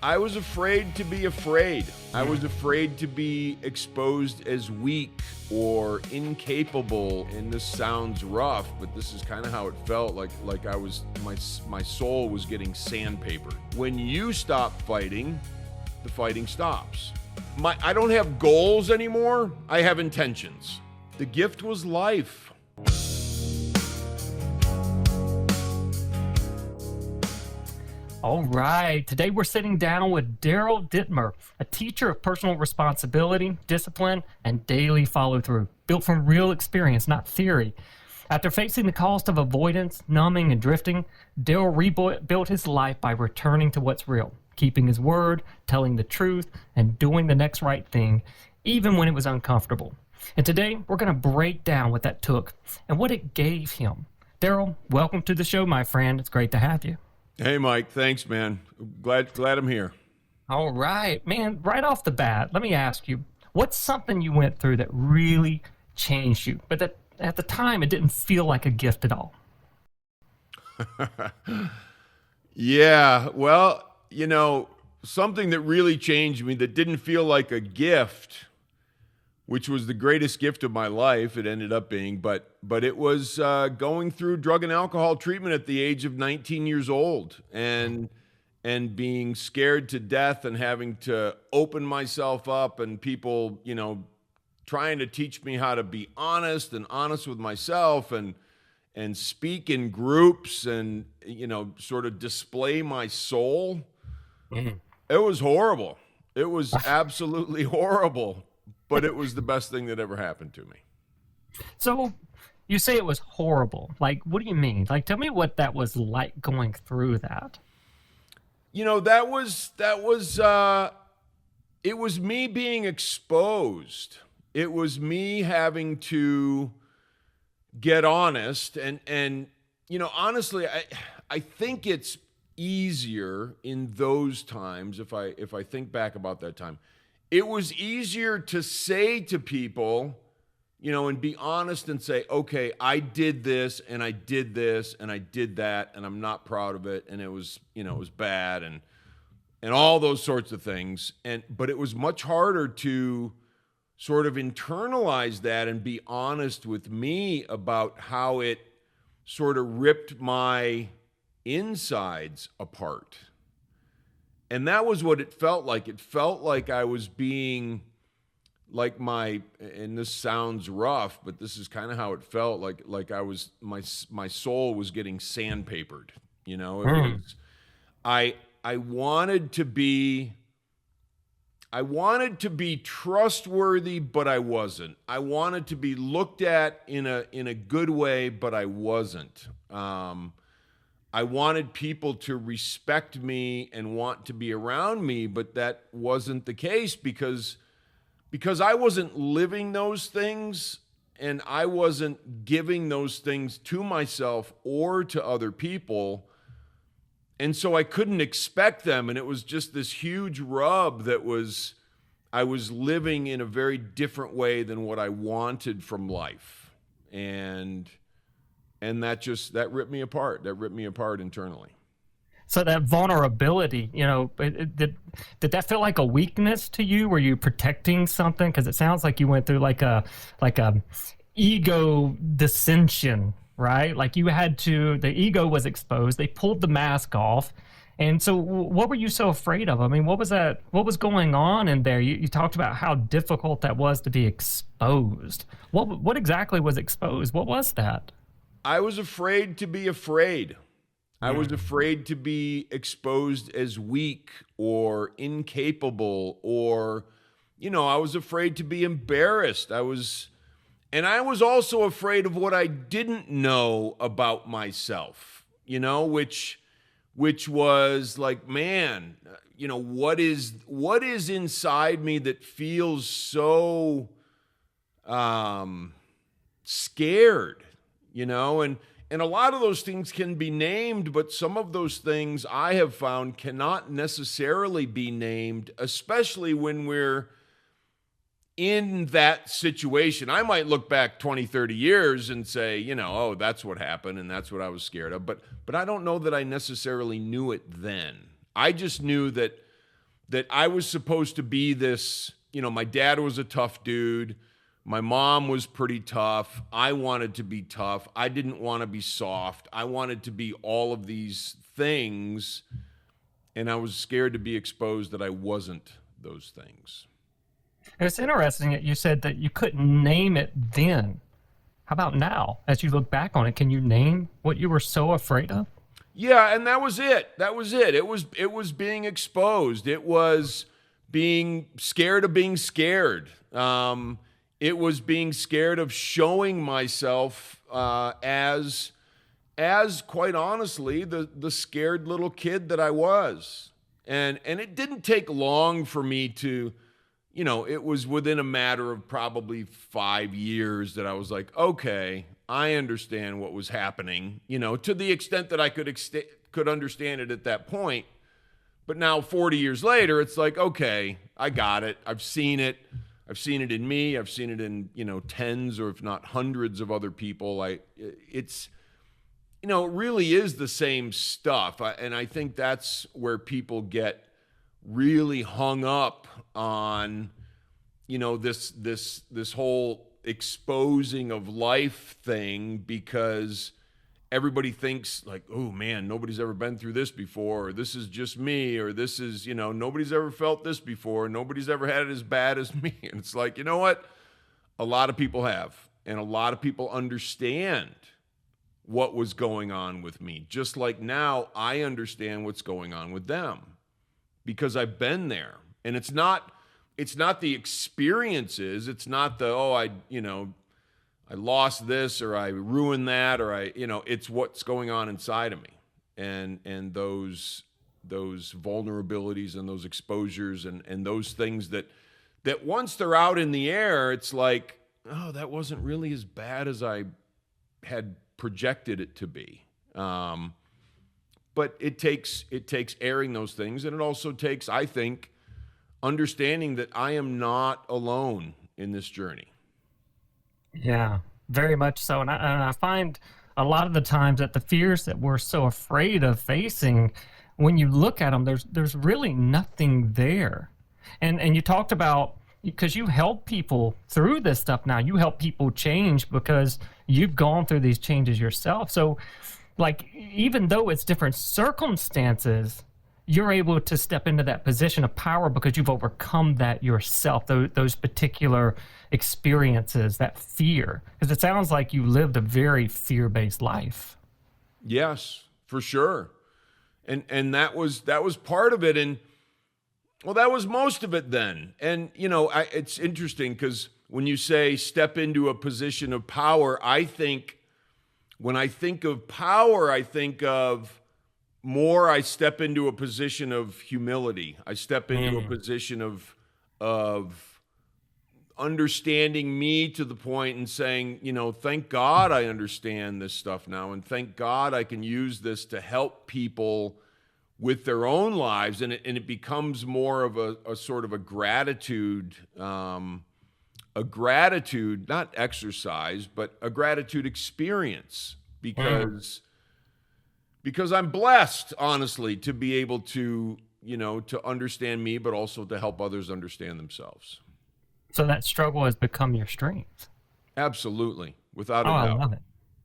I was afraid to be afraid. I was afraid to be exposed as weak or incapable. And this sounds rough, but this is kind of how it felt. Like I was, my soul was getting sandpapered. When you stop fighting, the fighting stops. I don't have goals anymore. I have intentions. The gift was life. All right. Today we're sitting down with Daryl Dittmer, a teacher of personal responsibility, discipline, and daily follow-through, built from real experience, not theory. After facing the cost of avoidance, numbing, and drifting, Daryl rebuilt his life by returning to what's real, keeping his word, telling the truth, and doing the next right thing, even when it was uncomfortable. And today we're going to break down what that took and what it gave him. Daryl, welcome to the show, my friend. It's great to have you. Hey, Mike. Thanks, man. Glad I'm here. All right, man. Right off the bat, let me ask you, what's something you went through that really changed you, but that at the time it didn't feel like a gift at all? Yeah, well, something that really changed me that didn't feel like a gift, which was the greatest gift of my life, it ended up being, but it was going through drug and alcohol treatment at the age of 19 years old and being scared to death and having to open myself up and people, trying to teach me how to be honest with myself and speak in groups and, sort of display my soul. Mm. It was horrible. It was absolutely horrible. But it was the best thing that ever happened to me. So you say it was horrible. Like, what do you mean? Like, tell me what that was like going through that. It was me being exposed. It was me having to get honest. And honestly, I think it's easier in those times, if I think back about that time. It was easier to say to people, and be honest and say, okay, I did this and I did this and I did that and I'm not proud of it and it was, it was bad and all those sorts of things. But it was much harder to sort of internalize that and be honest with me about how it sort of ripped my insides apart. And that was what it felt like. It felt like I was being like and this sounds rough, but this is kind of how it felt like I was, my soul was getting sandpapered. It was, I wanted to be trustworthy, but I wasn't. I wanted to be looked at in a good way, but I wasn't. I wanted people to respect me and want to be around me, but that wasn't the case because I wasn't living those things and I wasn't giving those things to myself or to other people. And so I couldn't expect them. And it was just this huge rub that I was living in a very different way than what I wanted from life. And that ripped me apart. That ripped me apart internally. So that vulnerability, did that feel like a weakness to you? Were you protecting something? Because it sounds like you went through like a ego dissension, right? Like the ego was exposed. They pulled the mask off. And so what were you so afraid of? I mean, what was going on in there? You talked about how difficult that was to be exposed. What exactly was exposed? What was that? I was afraid to be afraid. I was afraid to be exposed as weak or incapable or, I was afraid to be embarrassed. I was also afraid of what I didn't know about myself, which was like, man, what is inside me that feels so scared, and a lot of those things can be named, but some of those things I have found cannot necessarily be named, especially when we're in that situation. I might look back 20, 30 years and say, oh, that's what happened and that's what I was scared of. But I don't know that I necessarily knew it then. I just knew that that I was supposed to be this, my dad was a tough dude. My mom was pretty tough. I wanted to be tough. I didn't want to be soft. I wanted to be all of these things. And I was scared to be exposed that I wasn't those things. It's interesting that you said that you couldn't name it then. How about now? As you look back on it, can you name what you were so afraid of? Yeah, and that was it. It was being exposed. It was being scared of being scared. It was being scared of showing myself as quite honestly the scared little kid that I was. And it didn't take long for me to, it was within a matter of probably 5 years that I was like, okay, I understand what was happening, to the extent that I could understand it at that point. But now 40 years later, it's like, okay, I got it. I've seen it. I've seen it in me. I've seen it in, tens or if not hundreds of other people. It really is the same stuff. And I think that's where people get really hung up on, this whole exposing of life thing, because everybody thinks like, oh man, nobody's ever been through this before, or this is just me, or this is, nobody's ever felt this before, nobody's ever had it as bad as me. And it's like, you know what? A lot of people have, and a lot of people understand what was going on with me. Just like now I understand what's going on with them because I've been there. And it's not the experiences. It's not the, I lost this or I ruined that, or it's what's going on inside of me. And those vulnerabilities and those exposures and those things that once they're out in the air, it's like, oh, that wasn't really as bad as I had projected it to be. But it takes airing those things. And it also takes, I think, understanding that I am not alone in this journey. Yeah, very much so. And I find a lot of the times that the fears that we're so afraid of facing, when you look at them, there's really nothing there. And you talked about, because you help people through this stuff now, you help people change because you've gone through these changes yourself. So, like, even though it's different circumstances, you're able to step into that position of power because you've overcome that yourself, those particular experiences, that fear. Because it sounds like you lived a very fear-based life. Yes, for sure. And that was part of it. And well, that was most of it then. And, it's interesting because when you say step into a position of power, when I think of power, I think of more, I step into a position of humility. I step into a position of understanding me to the point and saying, thank God I understand this stuff now. And thank God I can use this to help people with their own lives. And it becomes more of a sort of a gratitude, not exercise, but a gratitude experience, because I'm blessed, honestly, to be able to, to understand me, but also to help others understand themselves. So that struggle has become your strength. Absolutely. Without a doubt. I love it.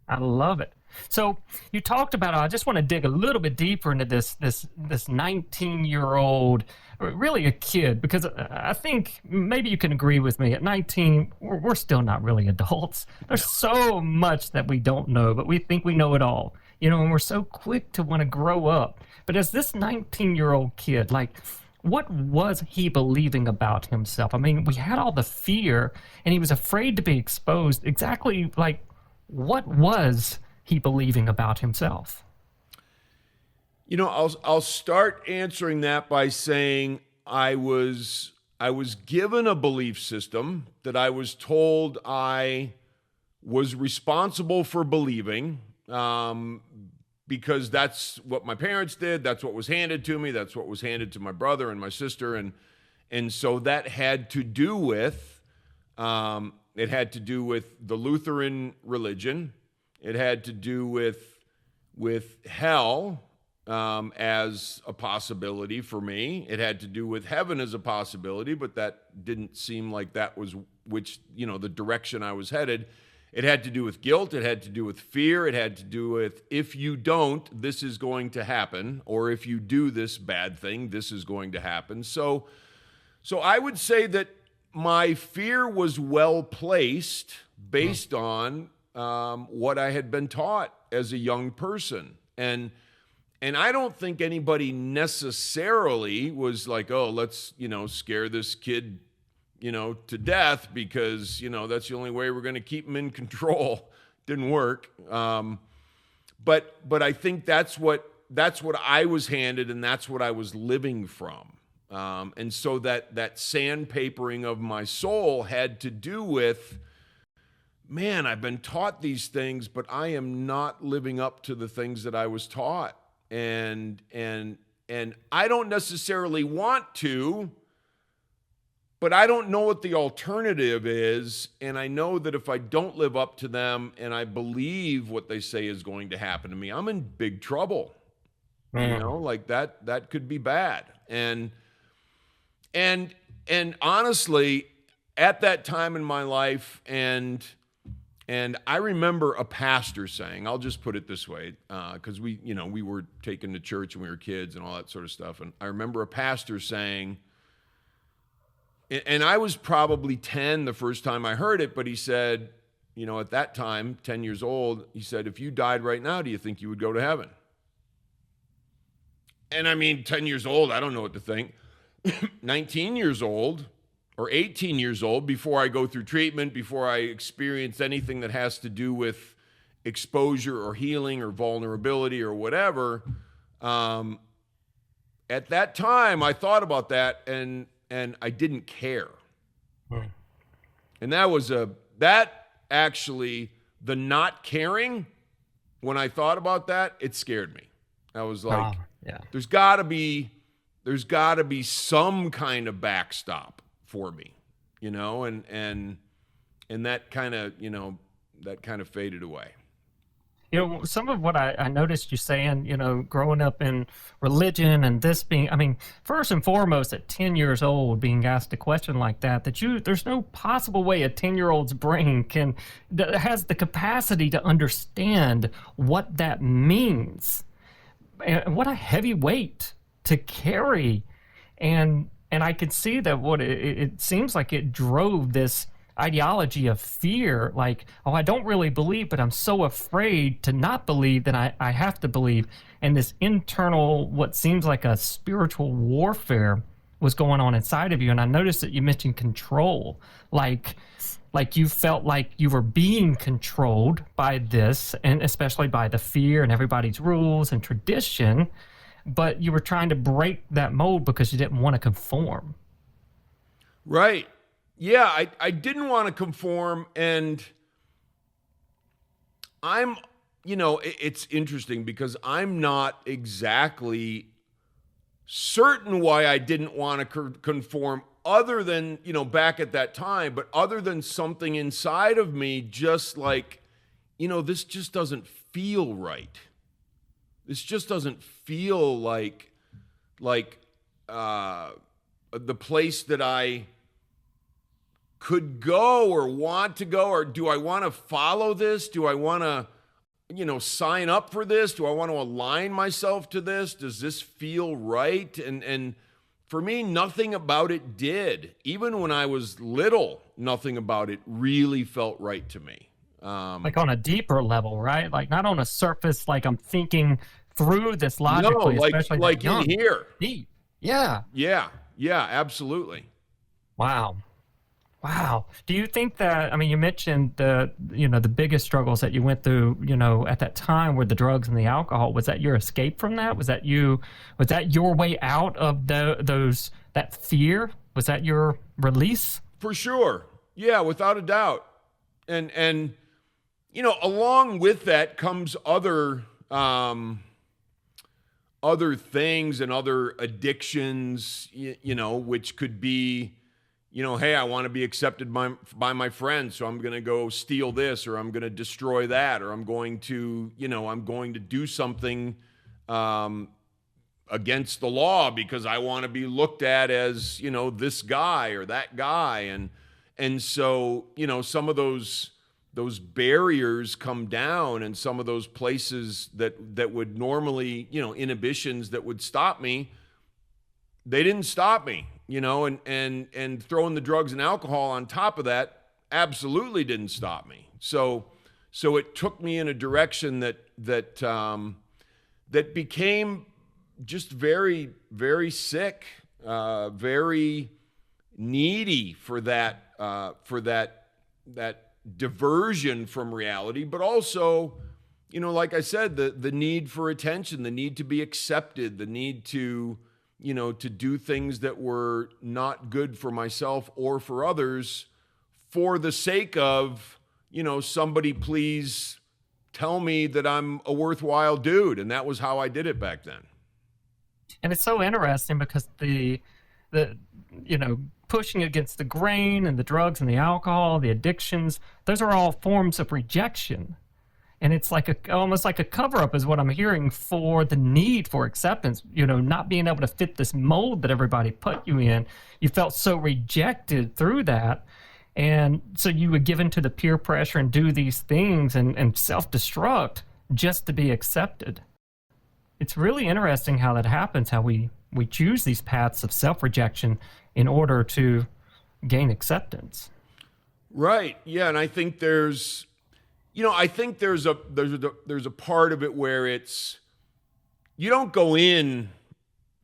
I love it. So you talked about, I just want to dig a little bit deeper into this 19-year-old, really a kid, because I think maybe you can agree with me. At 19, we're still not really adults. There's so much that we don't know, but we think we know it all. And we're so quick to want to grow up. But as this 19-year-old kid, like, what was he believing about himself? I mean, we had all the fear, and he was afraid to be exposed. Exactly, like, what was he believing about himself? I'll start answering that by saying I was given a belief system that I was told I was responsible for believing, because that's what my parents did. That's what was handed to me. That's what was handed to my brother and my sister. And so that had to do with, the Lutheran religion. It had to do with hell. as a possibility for me. It had to do with heaven as a possibility, but that didn't seem like that was the direction I was headed. It had to do with guilt. It had to do with fear. It had to do with, if you don't, this is going to happen, or if you do this bad thing, this is going to happen. So I would say that my fear was well placed based on what I had been taught as a young person. And I don't think anybody necessarily was like, oh, let's, scare this kid, to death because, that's the only way we're going to keep him in control. Didn't work. But I think that's what I was handed, and that's what I was living from. And so that sandpapering of my soul had to do with, man, I've been taught these things, but I am not living up to the things that I was taught. And I don't necessarily want to, but I don't know what the alternative is. And I know that if I don't live up to them and I believe what they say is going to happen to me, I'm in big trouble. Like that could be bad. And honestly, at that time in my life, and I remember a pastor saying, I'll just put it this way, because we were taken to church when we were kids and all that sort of stuff. And I remember a pastor saying, and I was probably 10 the first time I heard it, but he said, at that time, 10 years old, he said, if you died right now, do you think you would go to heaven? And I mean, 10 years old, I don't know what to think. 19 years old or 18 years old, before I go through treatment, before I experience anything that has to do with exposure or healing or vulnerability or whatever, at that time, I thought about that and I didn't care. And the not caring, when I thought about that, it scared me. I was like, there's got to be some kind of backstop for me, and that kind of faded away. Some of what I noticed you saying, growing up in religion and this being, first and foremost, at 10 years old, being asked a question like that there's no possible way a 10-year-old's brain has the capacity to understand what that means. And what a heavy weight to carry. And I could see that it seems like it drove this ideology of fear, like, oh, I don't really believe, but I'm so afraid to not believe that I have to believe. And this internal, what seems like a spiritual warfare was going on inside of you. And I noticed that you mentioned control, like you felt like you were being controlled by this, and especially by the fear and everybody's rules and tradition, but you were trying to break that mold because you didn't want to conform. Right. Yeah, I didn't want to conform, and it's interesting because I'm not exactly certain why I didn't want to conform, other than, back at that time, but other than something inside of me just like, this just doesn't feel right. This just doesn't feel like the place that I could go or want to go, or do I want to follow this? Do I want to, sign up for this? Do I want to align myself to this? Does this feel right? And for me, nothing about it did. Even when I was little, nothing about it really felt right to me. Like on a deeper level, right? Like not on a surface, like I'm thinking through this logically, no, especially like in here. Deep. Yeah. Yeah, absolutely. Wow. Do you think that, you mentioned the biggest struggles that you went through, at that time were the drugs and the alcohol. Was that your escape from that? Was that your way out of that fear? Was that your release? For sure. Yeah, without a doubt. And along with that comes other things and other addictions, which could be, hey, I want to be accepted by my friends, so I'm going to go steal this, or I'm going to destroy that, or I'm going to do something against the law because I want to be looked at as, this guy or that guy. And so, some of those barriers come down, and some of those places that would normally, inhibitions that would stop me, they didn't stop me, and throwing the drugs and alcohol on top of that absolutely didn't stop me. So it took me in a direction that became just very, very sick, very needy for that diversion from reality, but also, like I said, the need for attention, the need to be accepted, the need to do things that were not good for myself or for others for the sake of, somebody please tell me that I'm a worthwhile dude. And that was how I did it back then. And it's so interesting because the pushing against the grain and the drugs and the alcohol, the addictions, those are all forms of rejection. And it's like almost like a cover-up is what I'm hearing for the need for acceptance, not being able to fit this mold that everybody put you in. You felt so rejected through that. And so you would give into the peer pressure and do these things and self-destruct just to be accepted. It's really interesting how that happens, how we choose these paths of self-rejection in order to gain acceptance. Right. Yeah. And I think there's a part of it where it's, you don't go in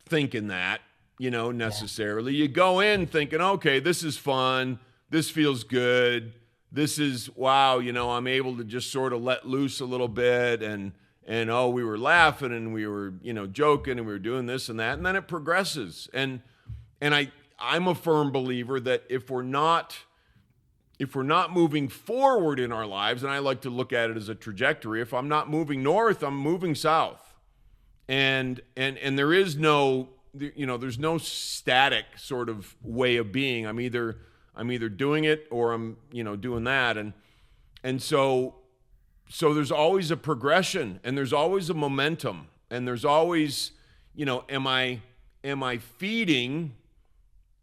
thinking that, necessarily. You go in thinking, okay, this is fun. This feels good. This is, wow, I'm able to just sort of let loose a little bit. And oh, we were laughing and we were, joking and we were doing this and that. And then it progresses. And I'm a firm believer that if we're not moving forward in our lives, and I like to look at it as a trajectory, if I'm not moving north, I'm moving south. And there is no, there's no static sort of way of being. I'm either doing it or I'm, doing that. And so there's always a progression, and there's always a momentum, and there's always, am I feeding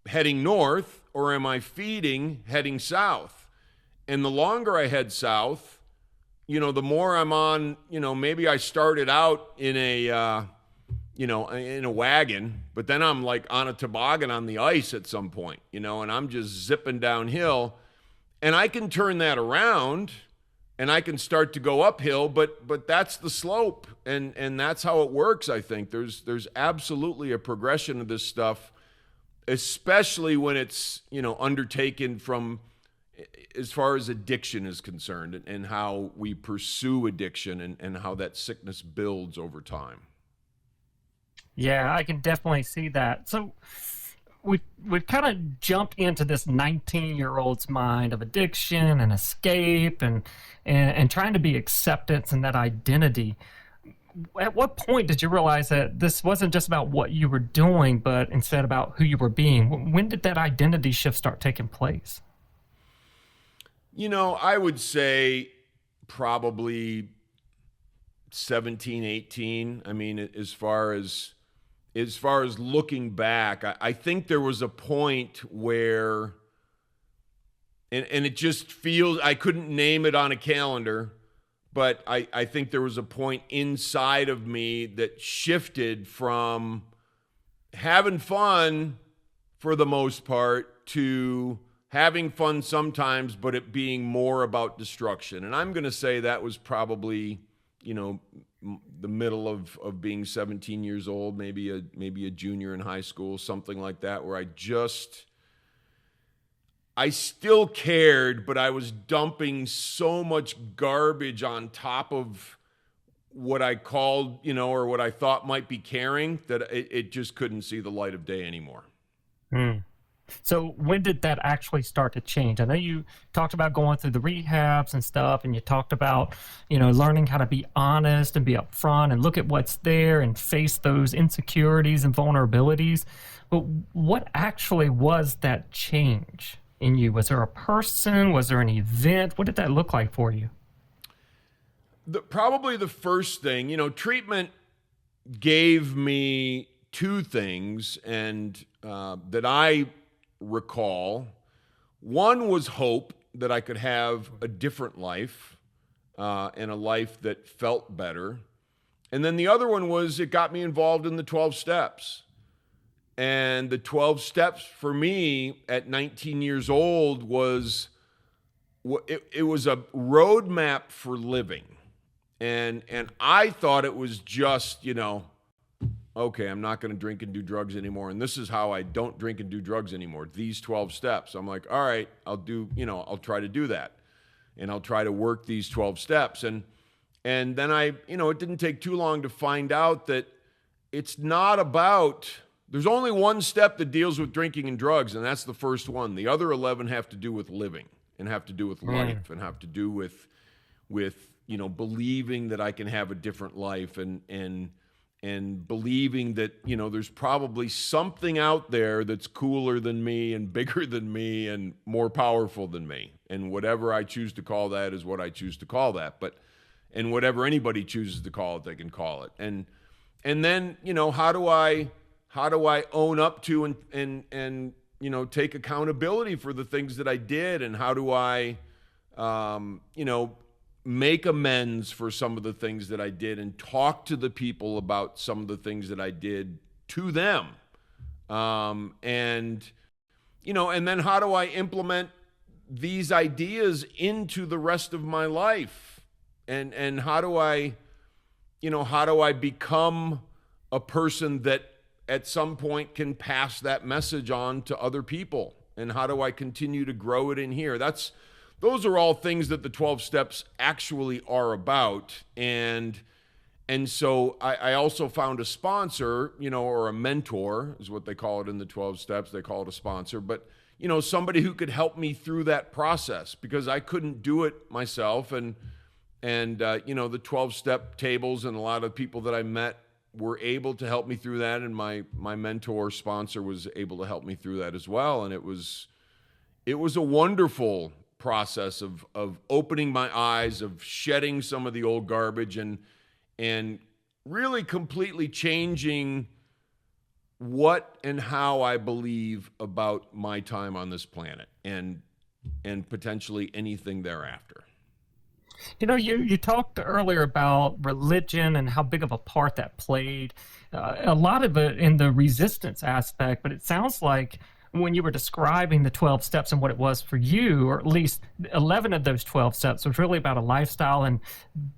heading north, or am I feeding heading south? And the longer I head south, the more I'm on, maybe I started out in a wagon, but then I'm like on a toboggan on the ice at some point, and I'm just zipping downhill, and I can turn that around and I can start to go uphill, but that's the slope. And that's how it works. I think there's absolutely a progression of this stuff, especially when it's, undertaken from as far as addiction is concerned, and how we pursue addiction and how that sickness builds over time. Yeah, I can definitely see that. So we've kind of jumped into this 19-year-old's mind of addiction and escape and trying to be acceptance and that identity. At what point did you realize that this wasn't just about what you were doing, but instead about who you were being? When did that identity shift start taking place? I would say probably 17, 18. I mean, as far as looking back, I think there was a point where, and it just feels, I couldn't name it on a calendar, but I think there was a point inside of me that shifted from having fun for the most part to having fun sometimes, but it being more about destruction. And I'm going to say that was probably, the middle of being 17 years old, maybe a junior in high school, something like that, where I still cared, but I was dumping so much garbage on top of what I called, or what I thought might be caring, that it just couldn't see the light of day anymore. So when did that actually start to change? I know you talked about going through the rehabs and stuff, and you talked about, learning how to be honest and be upfront and look at what's there and face those insecurities and vulnerabilities. But what actually was that change in you? Was there a person? Was there an event? What did that look like for you? Probably the first thing, treatment gave me two things, and that I recall. One was hope that I could have a different life, and a life that felt better. And then the other one was it got me involved in the 12 steps. And the 12 steps for me at 19 years old was it was a roadmap for living. And I thought it was just, okay, I'm not going to drink and do drugs anymore. And this is how I don't drink and do drugs anymore. These 12 steps. I'm like, all right, I'll try to do that. And I'll try to work these 12 steps. And then it didn't take too long to find out that it's not about, there's only one step that deals with drinking and drugs, and that's the first one. The other 11 have to do with living and have to do with life and have to do with believing that I can have a different life and believing that, there's probably something out there that's cooler than me and bigger than me and more powerful than me. And whatever I choose to call that is what I choose to call that. And whatever anybody chooses to call it, they can call it. And then, how do I own up to and take accountability for the things that I did, and how do I, make amends for some of the things that I did and talk to the people about some of the things that I did to them. And then how do I implement these ideas into the rest of my life? And how do I become a person that at some point can pass that message on to other people? And how do I continue to grow it in here? Those are all things that the 12 steps actually are about. And so I also found a sponsor, or a mentor is what they call it in the 12 steps. They call it a sponsor, but somebody who could help me through that process, because I couldn't do it myself. And the 12-step tables and a lot of people that I met were able to help me through that. And my mentor sponsor was able to help me through that as well. And it was a wonderful process of opening my eyes, of shedding some of the old garbage and really completely changing what and how I believe about my time on this planet and potentially anything thereafter. You talked earlier about religion and how big of a part that played, a lot of it in the resistance aspect, but it sounds like when you were describing the 12 steps and what it was for you, or at least 11 of those 12 steps, was really about a lifestyle and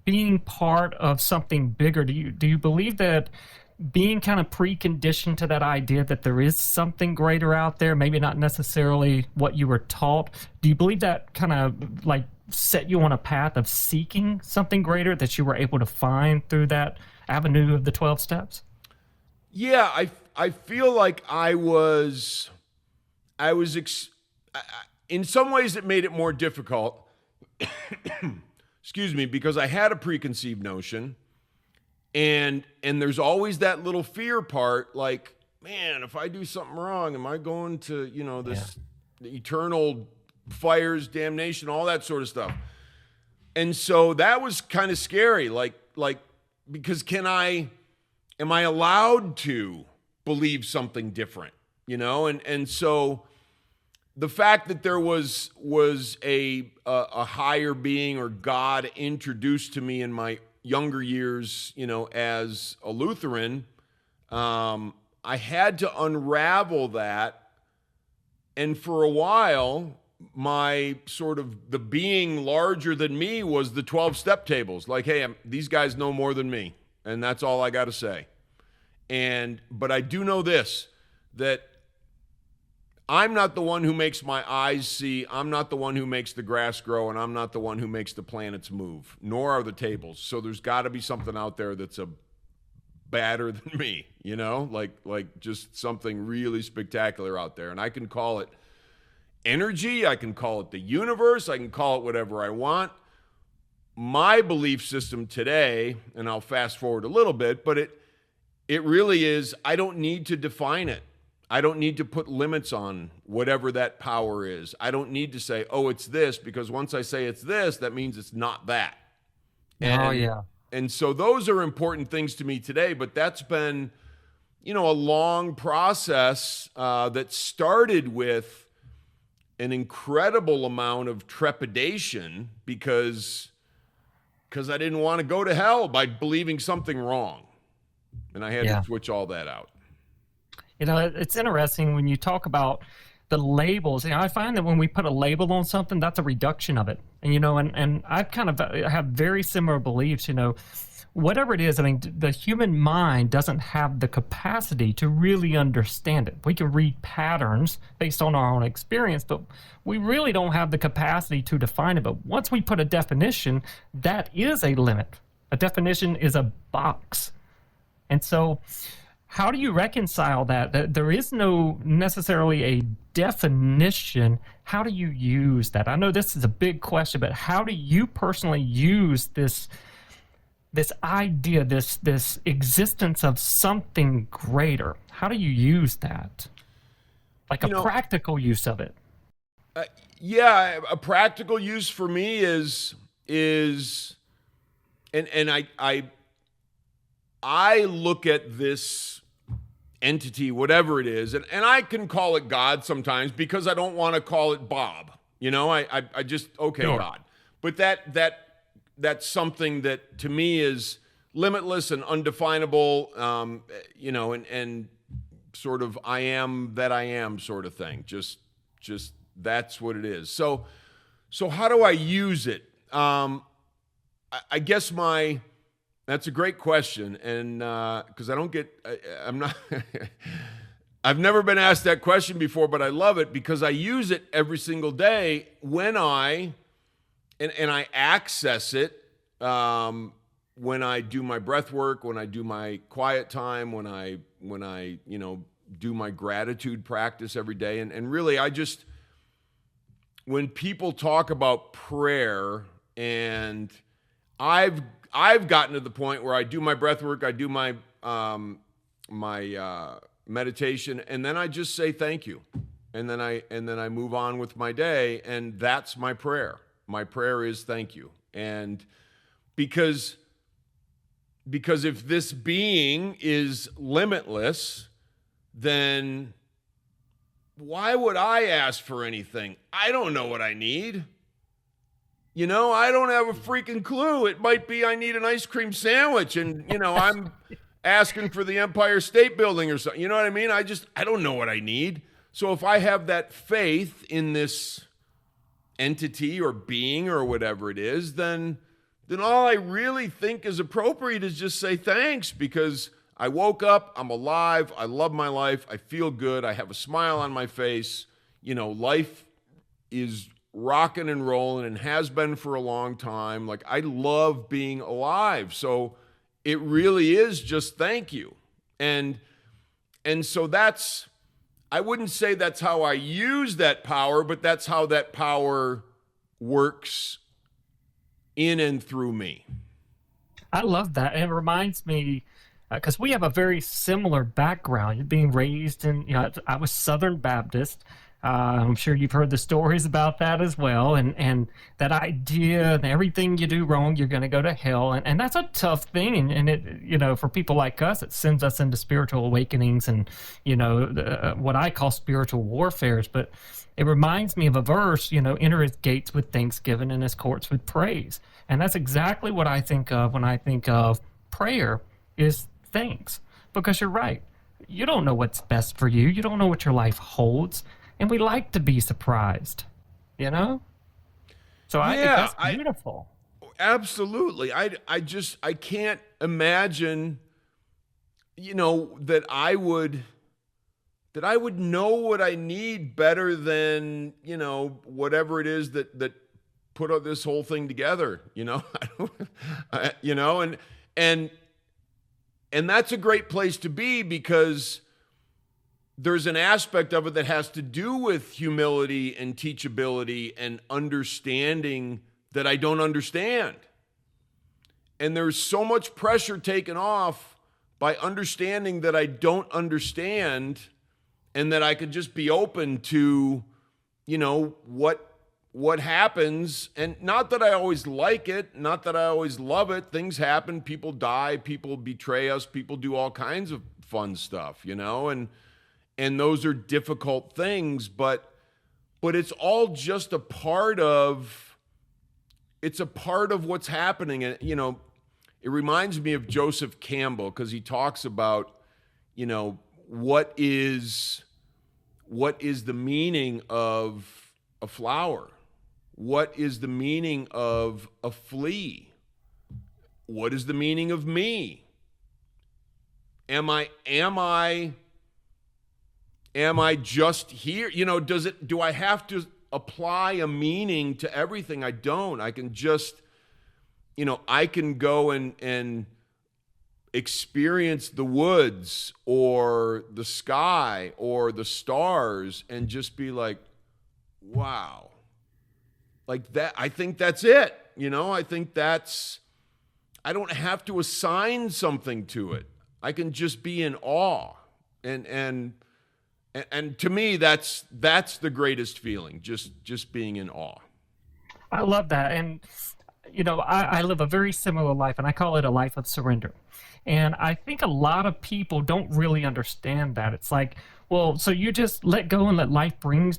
being part of something bigger. Do you believe that being kind of preconditioned to that idea that there is something greater out there, maybe not necessarily what you were taught, do you believe that kind of like set you on a path of seeking something greater that you were able to find through that avenue of the 12 steps? Yeah, I feel like in some ways it made it more difficult, excuse me, because I had a preconceived notion, and there's always that little fear part, like, man, if I do something wrong, am I going to, this eternal fires, damnation, all that sort of stuff. And so that was kind of scary, like because am I allowed to believe something different, and so the fact that there was a higher being or God introduced to me in my younger years, as a Lutheran, I had to unravel that. And for a while, my sort of the being larger than me was the 12-step tables. Like, hey, these guys know more than me, and that's all I got to say. But I do know this, that I'm not the one who makes my eyes see. I'm not the one who makes the grass grow, and I'm not the one who makes the planets move, nor are the tables. So there's got to be something out there that's badder than me, like just something really spectacular out there. And I can call it energy. I can call it the universe. I can call it whatever I want. My belief system today, and I'll fast forward a little bit, but it really is, I don't need to define it. I don't need to put limits on whatever that power is. I don't need to say, oh, it's this, because once I say it's this, that means it's not that. Oh, yeah. And so those are important things to me today, but that's been, a long process that started with an incredible amount of trepidation because I didn't want to go to hell by believing something wrong. And I had to switch all that out. It's interesting when you talk about the labels. I find that when we put a label on something, that's a reduction of it. And I kind of have very similar beliefs. Whatever it is, I mean, the human mind doesn't have the capacity to really understand it. We can read patterns based on our own experience, but we really don't have the capacity to define it. But once we put a definition, that is a limit. A definition is a box. And so how do you reconcile that there is no necessarily a definition? How do you use that? I know this is a big question, but how do you personally use this idea, this existence of something greater? How do you use that? Like a practical use of it? A practical use for me is I look at this entity, whatever it is, and I can call it God sometimes because I don't want to call it Bob. I just, okay, sure. God. But that's something that to me is limitless and undefinable, and sort of I am that I am sort of thing. Just that's what it is. So how do I use it? I guess that's a great question, and because I'm not, I've never been asked that question before, but I love it because I use it every single day when I access it when I do my breath work, when I do my quiet time, when I do my gratitude practice every day, and really when people talk about prayer, and I've gotten to the point where I do my breath work, I do my meditation, and then I just say thank you, and then I move on with my day, and that's my prayer. My prayer is thank you. And because if this being is limitless, then why would I ask for anything? I don't know what I need. I don't have a freaking clue. It might be I need an ice cream sandwich, and I'm asking for the Empire State Building or something. You know what I mean? I don't know what I need. So if I have that faith in this entity or being or whatever it is, then all I really think is appropriate is just say thanks, because I woke up, I'm alive, I love my life, I feel good, I have a smile on my face. Life is rocking and rolling and has been for a long time. Like, I love being alive. So it really is just thank you. And so I wouldn't say that's how I use that power, but that's how that power works in and through me. I love that. It reminds me, because we have a very similar background, being raised in, I was Southern Baptist. I'm sure you've heard the stories about that as well. And that idea that everything you do wrong, you're going to go to hell. And that's a tough thing. And it, for people like us, it sends us into spiritual awakenings and, what I call spiritual warfares. But it reminds me of a verse, enter his gates with thanksgiving and his courts with praise. And that's exactly what I think of when I think of prayer is thanks. Because you're right. You don't know what's best for you. You don't know what your life holds. And we like to be surprised, So I think that's beautiful. Absolutely. I can't imagine, that I would know what I need better than, whatever it is that put this whole thing together, and that's a great place to be, because there's an aspect of it that has to do with humility and teachability and understanding that I don't understand. And there's so much pressure taken off by understanding that I don't understand, and that I could just be open to, what happens, and not that I always like it, not that I always love it. Things happen, people die, people betray us, people do all kinds of fun stuff, and those are difficult things, but it's all just a part of what's happening. And it reminds me of Joseph Campbell, because he talks about what is the meaning of a flower? What is the meaning of a flea? What is the meaning of me? Am I just here? Do I have to apply a meaning to everything? I don't. I can just, I can go and experience the woods or the sky or the stars and just be like, wow. Like that. I think that's it. I think I don't have to assign something to it. I can just be in awe. And to me, that's the greatest feeling, just being in awe. I love that. And, I live a very similar life, and I call it a life of surrender. And I think a lot of people don't really understand that. It's like, well, so you just let go and let life bring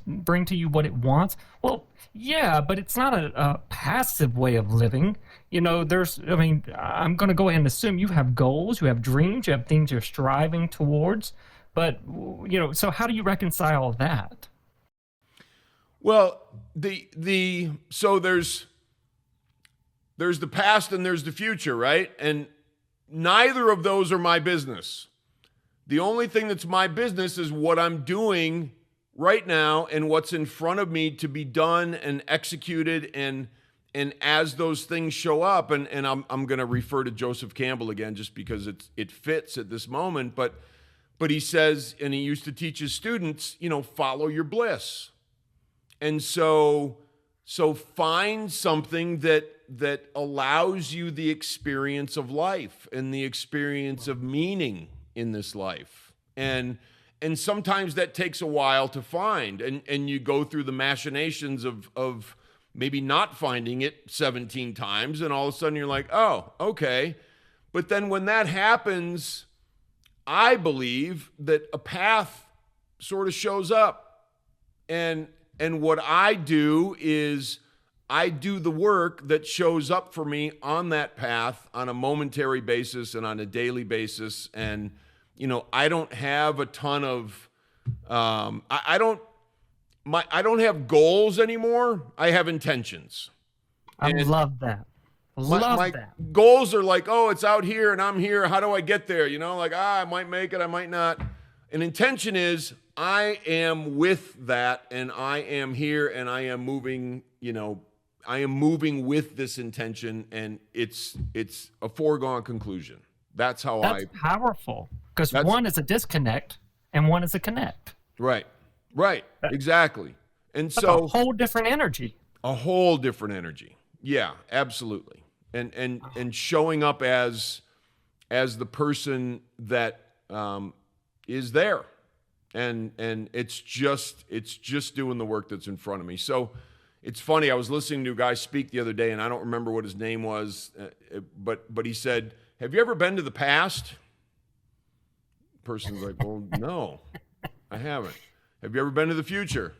to you what it wants? Well, yeah, but it's not a passive way of living. I'm going to go ahead and assume you have goals, you have dreams, you have things you're striving towards. But, so how do you reconcile that? Well, so there's the past and there's the future, right? And neither of those are my business. The only thing that's my business is what I'm doing right now and what's in front of me to be done and executed, and as those things show up, and I'm going to refer to Joseph Campbell again just because it fits at this moment, but he says, and he used to teach his students, follow your bliss. And so find something that allows you the experience of life and the experience of meaning in this life. And sometimes that takes a while to find, and you go through the machinations of maybe not finding it 17 times, and all of a sudden you're like, oh, okay. But then when that happens, I believe that a path sort of shows up. And what I do is I do the work that shows up for me on that path on a momentary basis and on a daily basis. And, I don't have a ton of, I don't have goals anymore. I have intentions. I love that. My goals are like, oh, it's out here and I'm here. How do I get there? I might make it, I might not. An intention is I am with that, and I am here, and I am moving, I am moving with this intention, and it's a foregone conclusion. That's powerful, because one is a disconnect and one is a connect. Right. Exactly. And that's so a whole different energy. Yeah, absolutely. And showing up as the person that is there, and it's just doing the work that's in front of me. So it's funny. I was listening to a guy speak the other day, and I don't remember what his name was, but he said, "Have you ever been to the past?" The person's like, "Well, no, I haven't." "Have you ever been to the future?"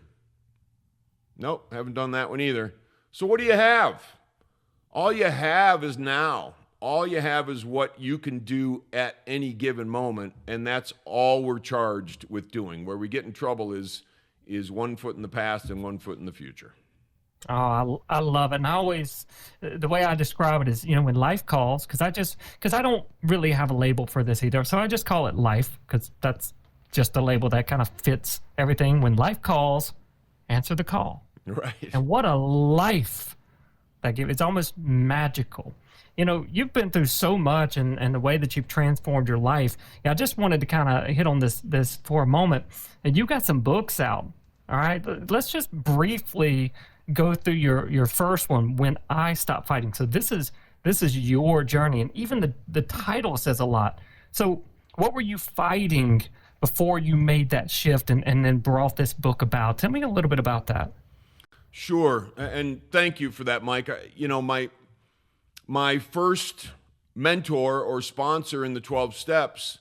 "Nope, haven't done that one either." "So what do you have?" "All you have is now. All you have is what you can do at any given moment, and that's all we're charged with doing. Where we get in trouble is 1 foot in the past and 1 foot in the future." Oh, I love it. And I always, the way I describe it is, when life calls, because I don't really have a label for this either. So I just call it life, because that's just a label that kind of fits everything. When life calls, answer the call. Right. And what a life that gives. It's almost magical. You've been through so much, and the way that you've transformed your life. I just wanted to kind of hit on this for a moment. And you got some books out. All right. Let's just briefly go through your first one, When I Stopped Fighting. So this is your journey, and even the title says a lot. So what were you fighting before you made that shift and then brought this book about? Tell me a little bit about that. Sure. And thank you for that, Mike. You know, my first mentor or sponsor in the 12 steps,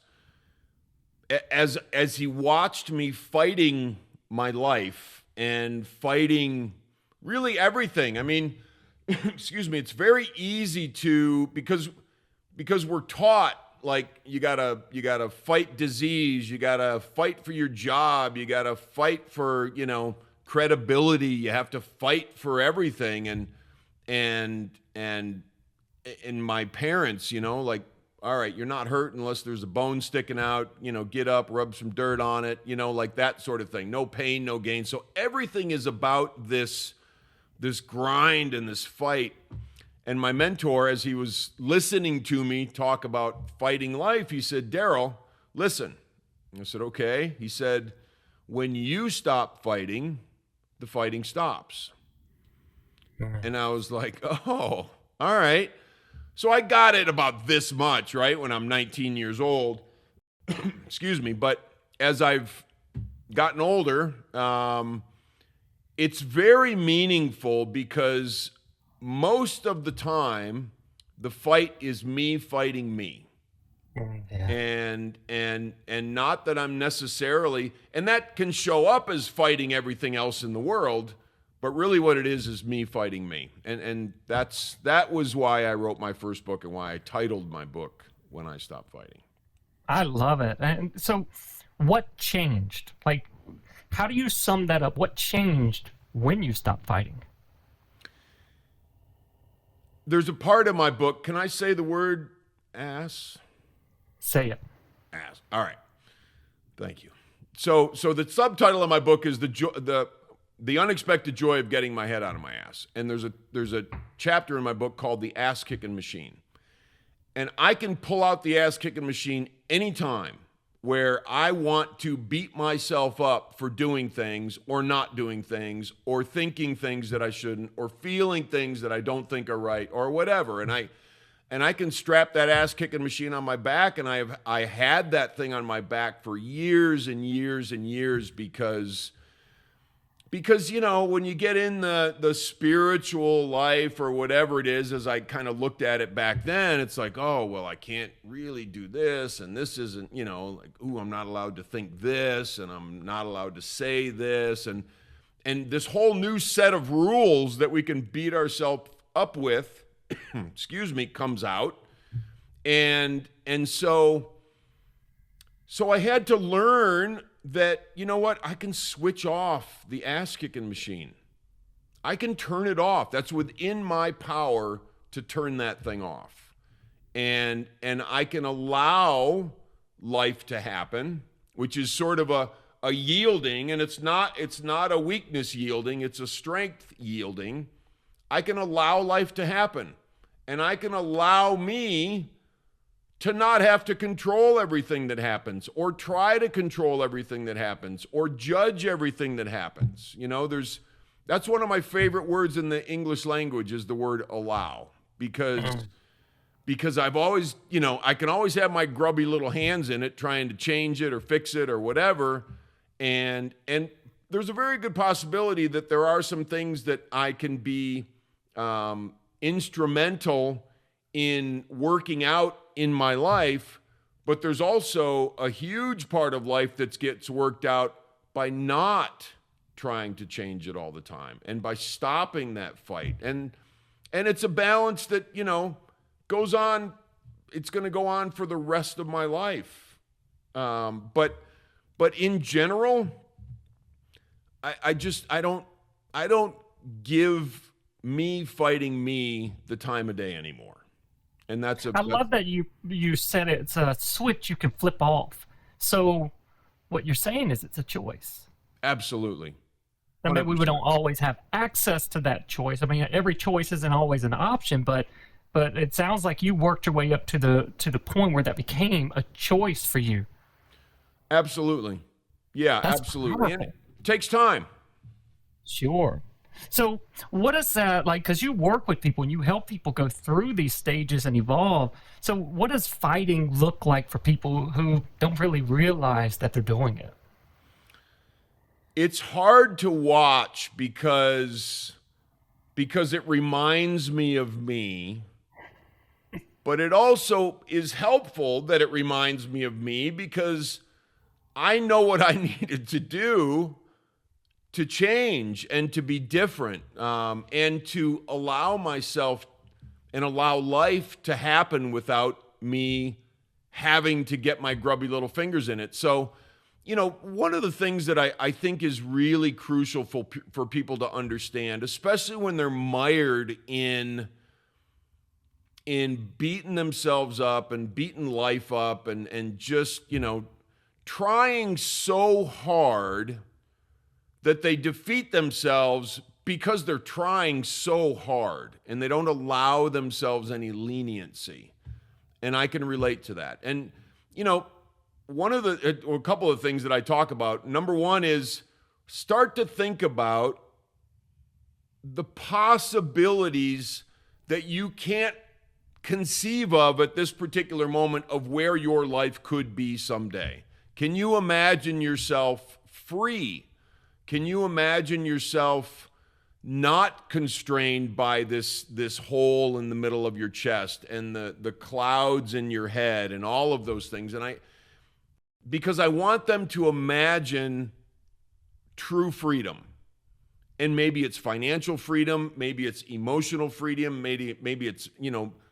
as he watched me fighting my life and fighting really everything. I mean, excuse me, it's very easy to, because we're taught, like, you gotta fight disease, you gotta fight for your job, you gotta fight for, you know, credibility, you have to fight for everything. And my parents, you know, like, all right, you're not hurt unless there's a bone sticking out, you know, get up, rub some dirt on it, you know, like that sort of thing. No pain, no gain. So everything is about this grind and this fight. And my mentor, as he was listening to me talk about fighting life, he said, Daryl, listen. I said, okay. He said, when you stop fighting, the fighting stops. And I was like, oh, all right. So I got it about this much, right, when I'm 19 years old. Excuse me. But as I've gotten older, it's very meaningful because most of the time, the fight is me fighting me. Yeah. And not that I'm necessarily, and that can show up as fighting everything else in the world, but really what it is me fighting me. And that was why I wrote my first book and why I titled my book When I Stopped Fighting. I love it. And so what changed? Like, how do you sum that up? What changed when you stopped fighting? There's a part of my book, can I say the word ass? Say it. Ass. All right. Thank you. So the subtitle of my book is the unexpected joy of getting my head out of my ass. And there's a chapter in my book called The Ass Kicking Machine. And I can pull out the ass kicking machine anytime where I want to beat myself up for doing things or not doing things or thinking things that I shouldn't or feeling things that I don't think are right or whatever. And I can strap that ass kicking machine on my back, and I had that thing on my back for years and years and years because you know, when you get in the spiritual life or whatever it is, as I kind of looked at it back then, it's like, oh, well, I can't really do this, and this isn't, you know, like, ooh, I'm not allowed to think this, and I'm not allowed to say this, and this whole new set of rules that we can beat ourselves up with, excuse me, comes out, and so I had to learn that, you know what, I can switch off the ass-kicking machine. I can turn it off. That's within my power to turn that thing off. And I can allow life to happen, which is sort of a yielding, and it's not a weakness yielding, it's a strength yielding. I can allow life to happen, and I can allow me to not have to control everything that happens or try to control everything that happens or judge everything that happens. You know, that's one of my favorite words in the English language is the word allow, because I've always, you know, I can always have my grubby little hands in it trying to change it or fix it or whatever. And there's a very good possibility that there are some things that I can be instrumental in working out in my life, but there's also a huge part of life that gets worked out by not trying to change it all the time and by stopping that fight. And it's a balance that, you know, goes on. It's going to go on for the rest of my life. But in general, I don't give me fighting me the time of day anymore. And I love that you said it's a switch you can flip off. So what you're saying is it's a choice. Absolutely. 100%. I mean, we don't always have access to that choice. I mean, every choice isn't always an option, but it sounds like you worked your way up to the point where that became a choice for you. Absolutely. Yeah, that's absolutely. And it takes time. Sure. So what is that like? Because you work with people and you help people go through these stages and evolve. So what does fighting look like for people who don't really realize that they're doing it? it's hard to watch because it reminds me of me, but it also is helpful that it reminds me of me because I know what I needed to do to change and to be different, and to allow myself and allow life to happen without me having to get my grubby little fingers in it. So, one of the things that I think is really crucial for people to understand, especially when they're mired in beating themselves up and beating life up and just, trying so hard that they defeat themselves because they're trying so hard and they don't allow themselves any leniency. And I can relate to that. And, a couple of things that I talk about, number one is start to think about the possibilities that you can't conceive of at this particular moment of where your life could be someday. Can you imagine yourself free? Can you imagine yourself not constrained by this hole in the middle of your chest and the clouds in your head and all of those things? And because I want them to imagine true freedom. And maybe it's financial freedom, maybe it's emotional freedom, maybe it's,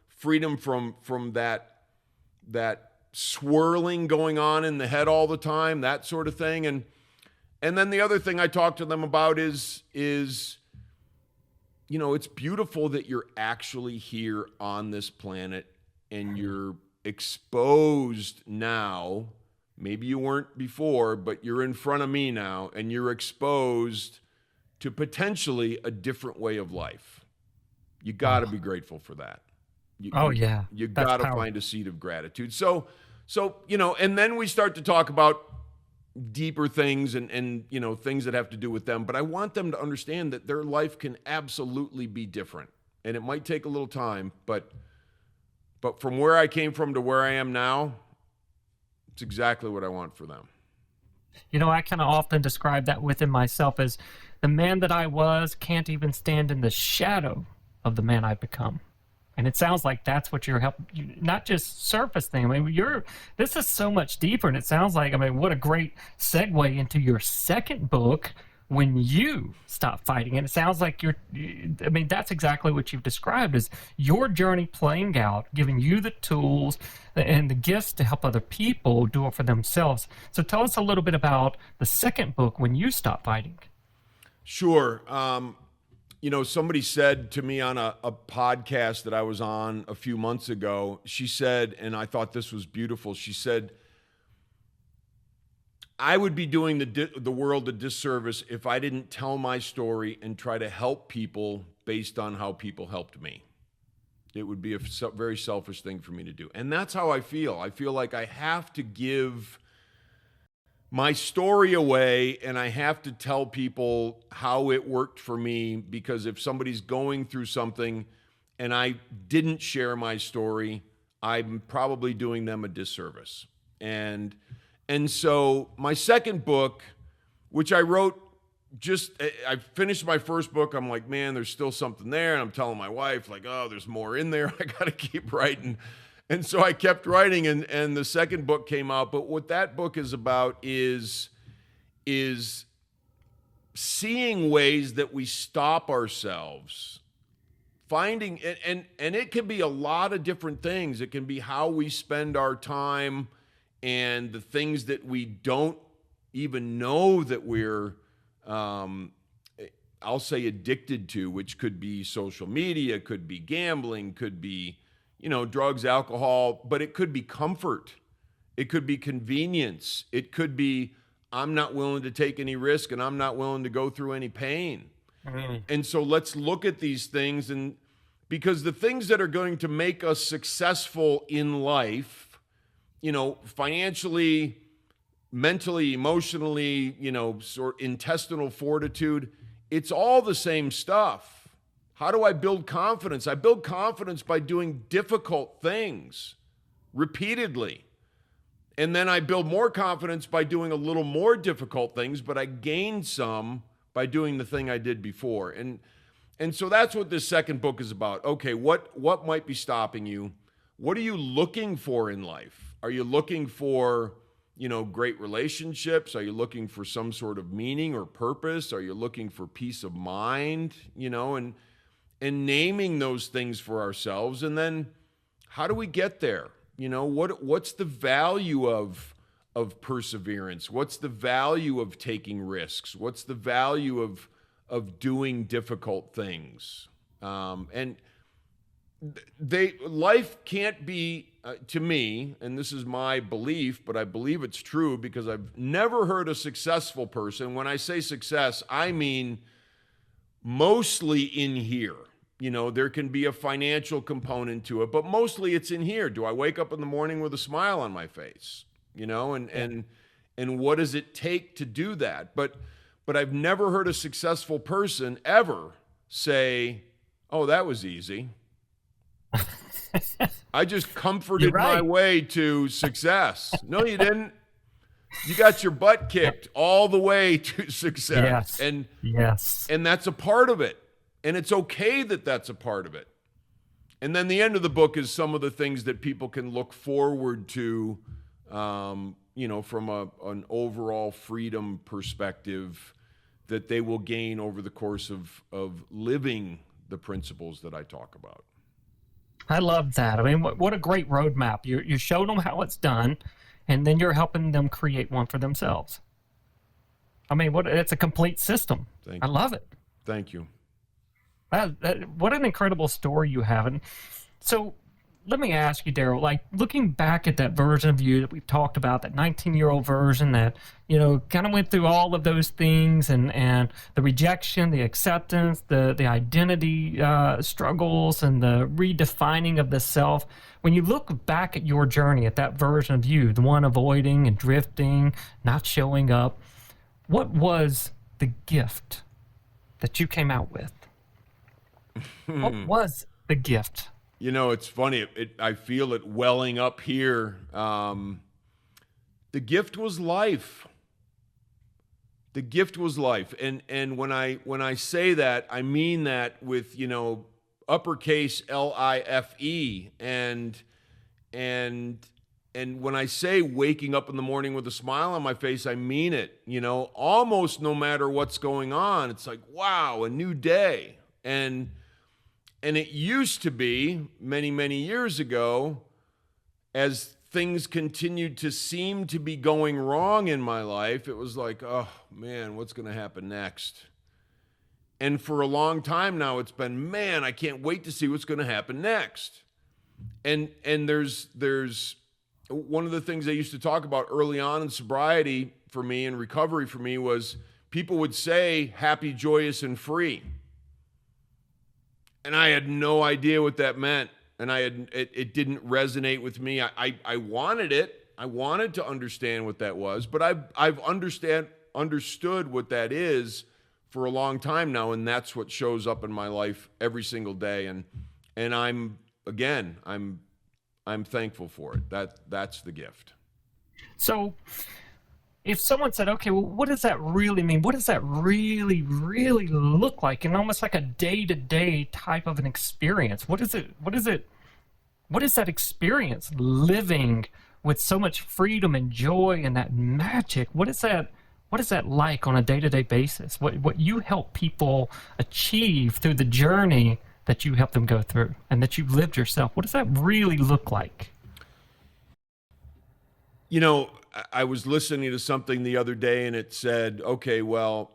freedom from that swirling going on in the head all the time, that sort of thing. And then the other thing I talk to them about is it's beautiful that you're actually here on this planet and you're exposed now. Maybe you weren't before, but you're in front of me now and you're exposed to potentially a different way of life. You got to be grateful for that. You got to find a seed of gratitude. So, and then we start to talk about deeper things and things that have to do with them. But I want them to understand that their life can absolutely be different. And it might take a little time, but from where I came from to where I am now, it's exactly what I want for them. I kind of often describe that within myself as the man that I was can't even stand in the shadow of the man I've become. And it sounds like that's what you're helping, not just surface thing. I mean, this is so much deeper, and it sounds like, what a great segue into your second book, When You Stop Fighting. And it sounds like that's exactly what you've described as your journey playing out, giving you the tools and the gifts to help other people do it for themselves. So tell us a little bit about the second book, When You Stop Fighting. Sure. Somebody said to me on a podcast that I was on a few months ago, she said, and I thought this was beautiful, she said, I would be doing the world a disservice if I didn't tell my story and try to help people based on how people helped me. It would be a very selfish thing for me to do. And that's how I feel. I feel like I have to give my story away, and I have to tell people how it worked for me, because if somebody's going through something and I didn't share my story, I'm probably doing them a disservice. And so my second book, which I wrote I finished my first book. I'm like, man, there's still something there. And I'm telling my wife, like, oh, there's more in there. I got to keep writing. And so I kept writing, and the second book came out. But what that book is about is seeing ways that we stop ourselves, finding, and it can be a lot of different things. It can be how we spend our time and the things that we don't even know that we're, I'll say, addicted to, which could be social media, could be gambling, could be drugs, alcohol, but it could be comfort. It could be convenience. It could be, I'm not willing to take any risk and I'm not willing to go through any pain. Mm-hmm. And so let's look at these things, and because the things that are going to make us successful in life, financially, mentally, emotionally, sort of intestinal fortitude, it's all the same stuff. How do I build confidence? I build confidence by doing difficult things repeatedly. And then I build more confidence by doing a little more difficult things, but I gain some by doing the thing I did before. And so that's what this second book is about. Okay, what might be stopping you? What are you looking for in life? Are you looking for, great relationships? Are you looking for some sort of meaning or purpose? Are you looking for peace of mind? And naming those things for ourselves. And then how do we get there? What's the value of perseverance? What's the value of taking risks? What's the value of doing difficult things? And life can't be, to me, and this is my belief, but I believe it's true because I've never heard a successful person. When I say success, I mean mostly in here. There can be a financial component to it, but mostly it's in here. Do I wake up in the morning with a smile on my face? And what does it take to do that? But I've never heard a successful person ever say, "Oh, that was easy. I just comforted my way to success." No, you didn't. You got your butt kicked all the way to success. Yes. And that's a part of it. And it's okay that that's a part of it. And then the end of the book is some of the things that people can look forward to, from an overall freedom perspective that they will gain over the course of living the principles that I talk about. I love that. I mean, what a great roadmap. You showed them how it's done, and then you're helping them create one for themselves. I mean, it's a complete system. I love it. Thank you. What an incredible story you have. And so let me ask you, Daryl, like looking back at that version of you that we've talked about, that 19-year-old version that, kind of went through all of those things and the rejection, the acceptance, the identity struggles, and the redefining of the self. When you look back at your journey, at that version of you, the one avoiding and drifting, not showing up, what was the gift that you came out with? What was the gift? It's funny. I feel it welling up here. The gift was life. The gift was life. And when I say that, I mean that with, uppercase LIFE. And when I say waking up in the morning with a smile on my face, I mean it. Almost no matter what's going on, it's like, wow, a new day. And it used to be many, many years ago, as things continued to seem to be going wrong in my life, it was like, oh man, what's going to happen next? And for a long time now, it's been, man, I can't wait to see what's going to happen next. And there's one of the things I used to talk about early on in sobriety for me and recovery for me was people would say happy, joyous, and free. And I had no idea what that meant. And it didn't resonate with me. I wanted it. I wanted to understand what that was, but I've understood what that is for a long time now, and that's what shows up in my life every single day. And I'm thankful for it. That's the gift. So if someone said, okay, well, what does that really mean? What does that really, really look like? And almost like a day-to-day type of an experience. What is that experience living with so much freedom and joy and that magic? What is that like on a day-to-day basis? What you help people achieve through the journey that you help them go through and that you've lived yourself? What does that really look like? I was listening to something the other day and it said, okay, well,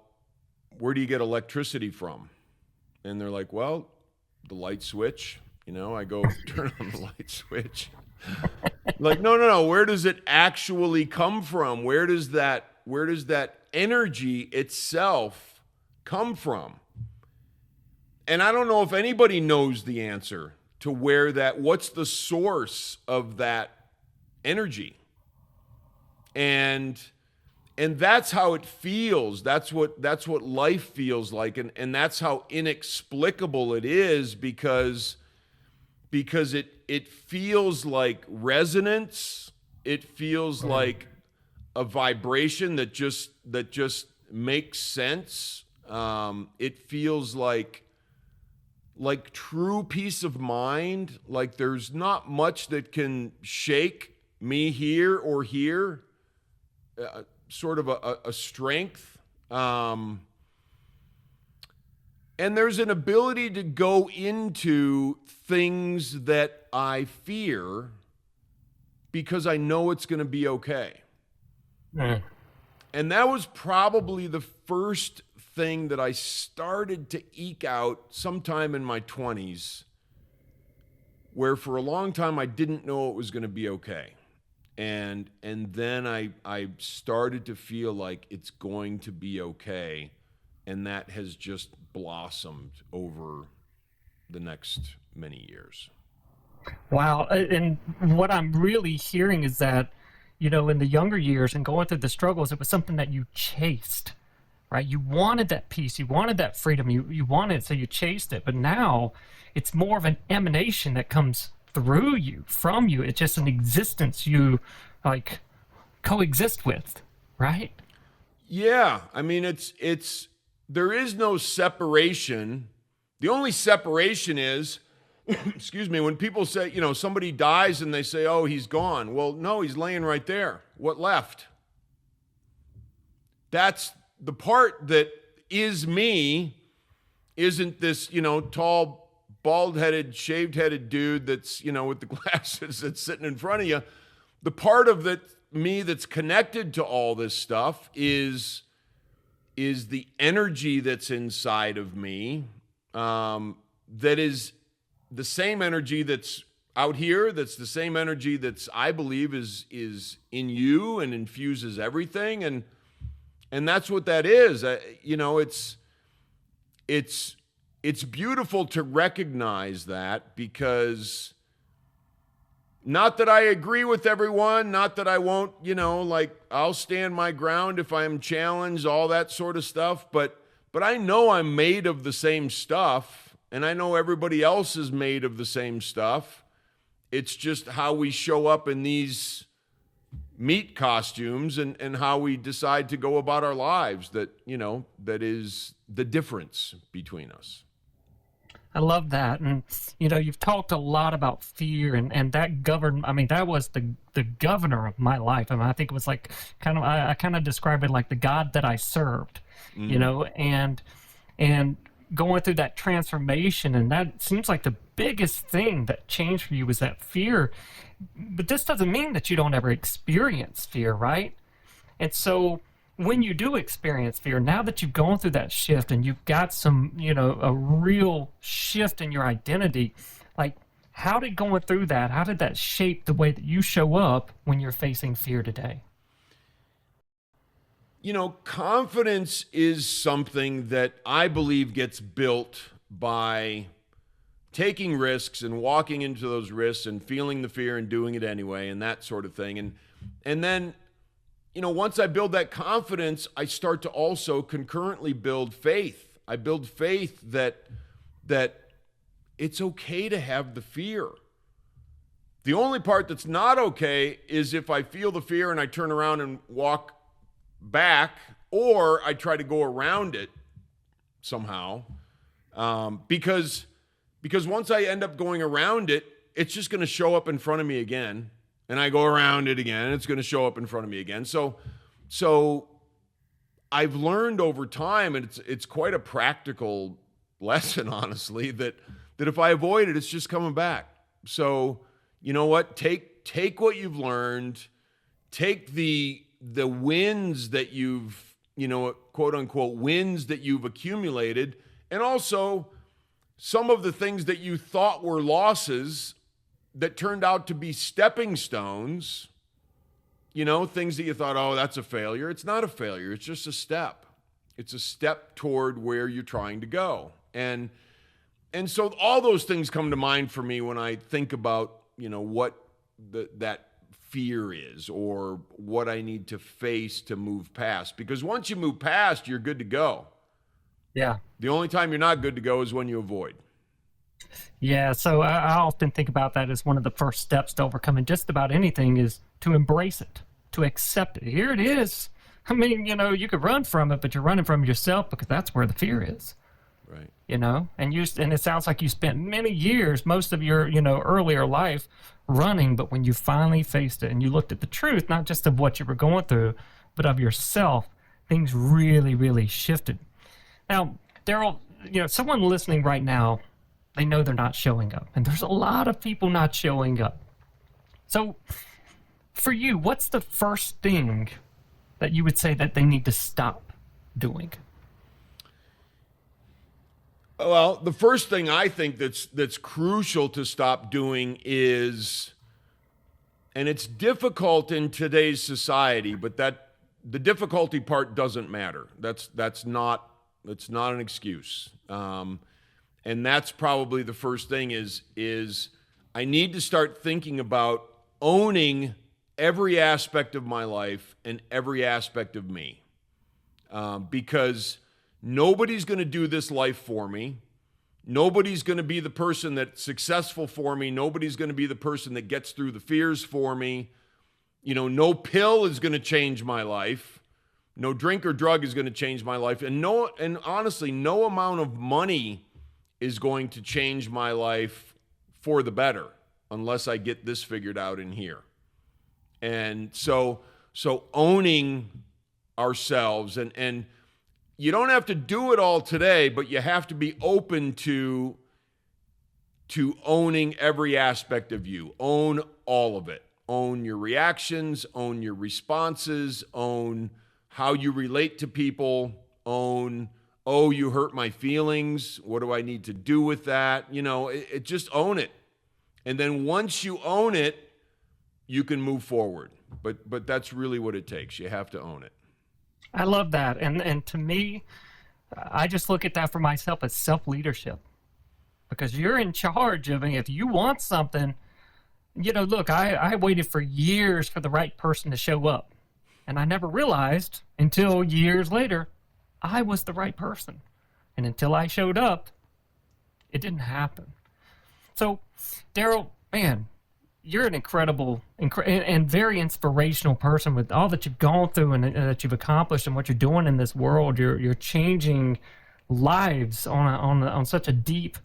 where do you get electricity from? And they're like, well, the light switch. I go turn on the light switch. Like, no. Where does it actually come from? Where does that energy itself come from? And I don't know if anybody knows the answer to what's the source of that energy. And that's how it feels. That's what life feels like. And that's how inexplicable it is because it feels like resonance. It feels like a vibration that just makes sense. It feels like true peace of mind. Like there's not much that can shake me here or here. Sort of a strength. And there's an ability to go into things that I fear because I know it's going to be okay. Mm. And that was probably the first thing that I started to eke out sometime in my 20s, where for a long time I didn't know it was going to be okay. And then I started to feel like it's going to be okay. And that has just blossomed over the next many years. Wow. And what I'm really hearing is that, in the younger years and going through the struggles, it was something that you chased, right? You wanted that peace, you wanted that freedom, you wanted it, so you chased it. But now it's more of an emanation that comes through you, from you. It's just an existence you like coexist with, right? Yeah, I mean it's there is no separation. The only separation is excuse me, when people say, somebody dies and they say, "Oh, he's gone." Well, no, he's laying right there. What left? That's the part that is me, isn't this, tall, bald-headed, shaved-headed dude that's, with the glasses that's sitting in front of you. The part of that me that's connected to all this stuff is the energy that's inside of me, that is the same energy that's out here, that's the same energy that's, I believe, is in you and infuses everything. And that's what that is. It's beautiful to recognize that, because not that I agree with everyone, not that I won't, I'll stand my ground if I'm challenged, all that sort of stuff. But I know I'm made of the same stuff, and I know everybody else is made of the same stuff. It's just how we show up in these meat costumes and how we decide to go about our lives that is the difference between us. I love that. And, you've talked a lot about fear, and that governed, that was the governor of my life. I think it was like I kind of describe it like the God that I served, and going through that transformation. And that seems like the biggest thing that changed for you was that fear. But this doesn't mean that you don't ever experience fear, right? And so when you do experience fear, now that you've gone through that shift and you've got some, a real shift in your identity, like how did that shape the way that you show up when you're facing fear today? Confidence is something that I believe gets built by taking risks and walking into those risks and feeling the fear and doing it anyway and that sort of thing. And then, once I build that confidence, I start to also concurrently build faith. I build faith that it's okay to have the fear. The only part that's not okay is if I feel the fear and I turn around and walk back, or I try to go around it somehow, because once I end up going around it, it's just going to show up in front of me again, and I go around it again, and it's going to show up in front of me again. So I've learned over time, and it's quite a practical lesson, honestly, that if I avoid it, it's just coming back. So you know what? Take what you've learned, take the wins that you've, quote unquote, wins that you've accumulated, and also some of the things that you thought were losses that turned out to be stepping stones, things that you thought, oh, that's a failure. It's not a failure. It's just a step. It's a step toward where you're trying to go. And so all those things come to mind for me when I think about, what that fear is, or what I need to face to move past. Because once you move past, you're good to go. Yeah. The only time you're not good to go is when you avoid. Yeah, so I often think about that as one of the first steps to overcoming just about anything is to embrace it, to accept it. Here it is. I mean, you could run from it, but you're running from yourself because that's where the fear is. Right. And it sounds like you spent many years, most of your, earlier life running, but when you finally faced it and you looked at the truth, not just of what you were going through, but of yourself, things really, really shifted. Now, Daryl, someone listening right now, they know they're not showing up, and there's a lot of people not showing up. So for you, what's the first thing that you would say that they need to stop doing? Well, the first thing I think that's crucial to stop doing is, and it's difficult in today's society, but the difficulty part doesn't matter. That's not an excuse. And that's probably the first thing is I need to start thinking about owning every aspect of my life and every aspect of me. Because nobody's going to do this life for me. Nobody's going to be the person that's successful for me. Nobody's going to be the person that gets through the fears for me. No pill is going to change my life. No drink or drug is going to change my life. And honestly, no amount of money is going to change my life for the better unless I get this figured out in here. And so owning ourselves and you don't have to do it all today, but you have to be open to owning every aspect of you. Own all of it. Own your reactions, own your responses, own how you relate to people, own, oh, you hurt my feelings. What do I need to do with that? Just own it. And then once you own it, you can move forward. But that's really what it takes. You have to own it. I love that. And to me, I just look at that for myself as self-leadership. Because you're in charge of it. If you want something, look, I waited for years for the right person to show up. And I never realized until years later, I was the right person. And until I showed up, it didn't happen. So, Daryl, man, you're an incredible and very inspirational person with all that you've gone through and that you've accomplished and what you're doing in this world. You're changing lives on such a deep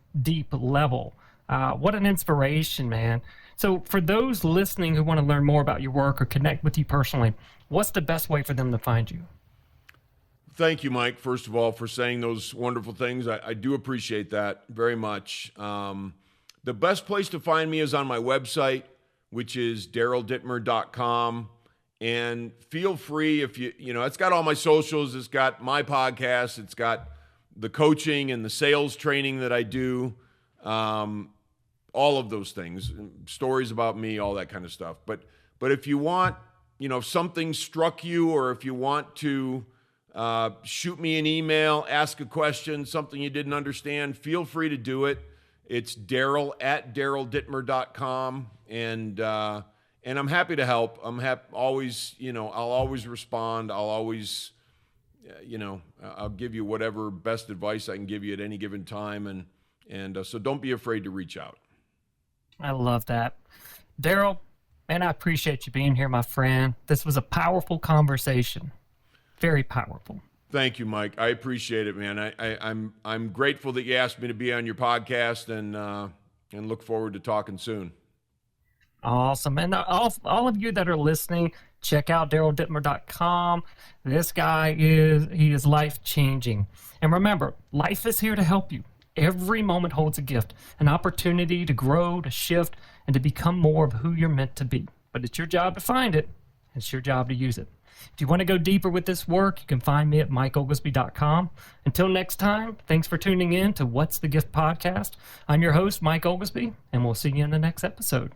level. What an inspiration, man. So for those listening who want to learn more about your work or connect with you personally, what's the best way for them to find you? Thank you, Mike, first of all, for saying those wonderful things. I do appreciate that very much. The best place to find me is on my website, which is daryldittmer.com. And feel free if it's got all my socials, it's got my podcast, it's got the coaching and the sales training that I do, all of those things, stories about me, all that kind of stuff. But if you want, if something struck you, or if you want to shoot me an email, ask a question, something you didn't understand, feel free to do it. It's daryl@daryldittmer.com. And I'm happy to help. Always, I'll always respond. I'll always, I'll give you whatever best advice I can give you at any given time. And so don't be afraid to reach out. I love that. Daryl, man, I appreciate you being here, my friend. This was a powerful conversation. Very powerful. Thank you, Mike. I appreciate it, man. I'm grateful that you asked me to be on your podcast, and look forward to talking soon. Awesome. And all of you that are listening, check out daryldittmer.com. This guy is life-changing. And remember, life is here to help you. Every moment holds a gift, an opportunity to grow, to shift, and to become more of who you're meant to be. But it's your job to find it. It's your job to use it. If you want to go deeper with this work, you can find me at mikeoglesbee.com. Until next time, thanks for tuning in to What's the Gift podcast. I'm your host, Mike Oglesbee, and we'll see you in the next episode.